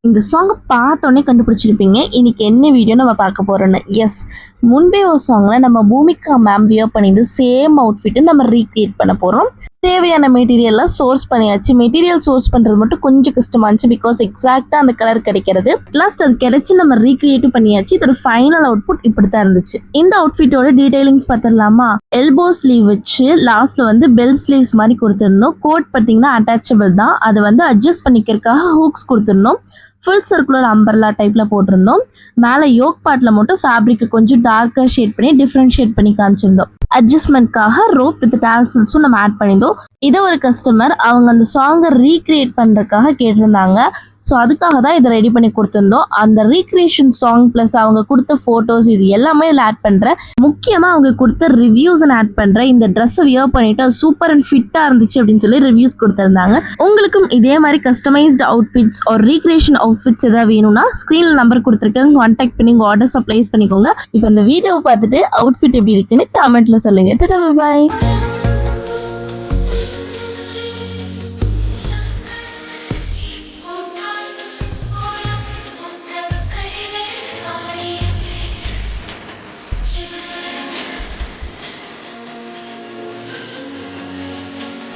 இந்த சாங் பார்த்தோன்னே கண்டுபிடிச்சிருப்பீங்க இன்னைக்கு என்ன வீடியோ நம்ம பார்க்க போறோம்னு. எஸ், முன்பே ஒரு சாங்ல நம்ம பூமிகா மேம் வியர் பண்ணிருந்து சேம் அவுட்ஃபிட்டை நம்ம ரீக்ரியேட் பண்ண போறோம். தேவையான மெட்டீரியல்லாம் சோர்ஸ் பண்ணியாச்சு. மெட்டீரியல் சோர்ஸ் பண்றது மட்டும் கொஞ்சம் கஷ்டமா இருந்துச்சு, பிகாஸ் எக்ஸாக்டா அந்த கலர் கிடைக்கிறது. லாஸ்ட் அது கிடைச்சு நம்ம ரீக்ரியேட்டும் பண்ணியாச்சு. இதோட ஃபைனல் அவுட்புட் இப்படித்தான் இருந்துச்சு. இந்த அவுட்ஃபிட்டோட டீடைலிங்ஸ் பார்த்துடலாமா? எல்போ ஸ்லீவ் வச்சு லாஸ்ட்ல வந்து பெல் ஸ்லீவ்ஸ் மாதிரி கொடுத்துருந்தோம். கோட் பார்த்தீங்கன்னா அட்டாச்சபிள் தான், அது வந்து அட்ஜஸ்ட் பண்ணிக்கிறதுக்காக ஹூக்ஸ் கொடுத்துருந்தோம். ஃபுல் சர்க்குலர் அம்பர்லா டைப்ல போட்டிருந்தோம். மேலே யோக் பார்ட்ல மட்டும் ஃபேப்ரிக் கொஞ்சம் டார்க்கர் ஷேட் பண்ணி டிஃப்ரென்ஷியேட் பண்ணி காமிச்சிருந்தோம். அட்ஜஸ்ட்மெண்ட்காக ரோப் வித் டாசல்ஸும் நம்ம ஆட் பண்ணியிருந்தோம். இதை ஒரு கஸ்டமர் அவங்க அந்த சாங்கை ரீக்ரியேட் பண்ணுறதுக்காக கேட்டிருந்தாங்க. ஸோ அதுக்காக தான் இதை ரெடி பண்ணி கொடுத்துருந்தோம். அந்த ரீக்ரியேஷன் சாங் ப்ளஸ் அவங்க கொடுத்த ஃபோட்டோஸ் இது எல்லாமே இதில் ஆட் பண்ணுறேன். முக்கியமாக அவங்க கொடுத்த ரிவ்யூஸ் ஆட் பண்ணுறேன். இந்த ட்ரெஸ்ஸை வியர் பண்ணிட்டு அது சூப்பர் அண்ட் ஃபிட்டாக இருந்துச்சு அப்படின்னு சொல்லி ரிவ்யூஸ் கொடுத்துருந்தாங்க. உங்களுக்கும் இதே மாதிரி கஸ்டமைஸ்டு அவுட்ஃபிட்ஸ் ஒரு ரீக்ரியேஷன் அவுட்ஃபிட்ஸ் எதாவது வேணும்னா ஸ்க்ரீனில் நம்பர் கொடுத்துருக்கேன், கான்டாக்ட் பண்ணி உங்கள் ஆர்டர்ஸை ப்ளேஸ் பண்ணிக்கோங்க. இப்போ இந்த வீடியோவை பார்த்துட்டு அவுட்ஃபிட் எப்படி இருக்குன்னு கமெண்ட்ல சொல்லுங்க. பாய்.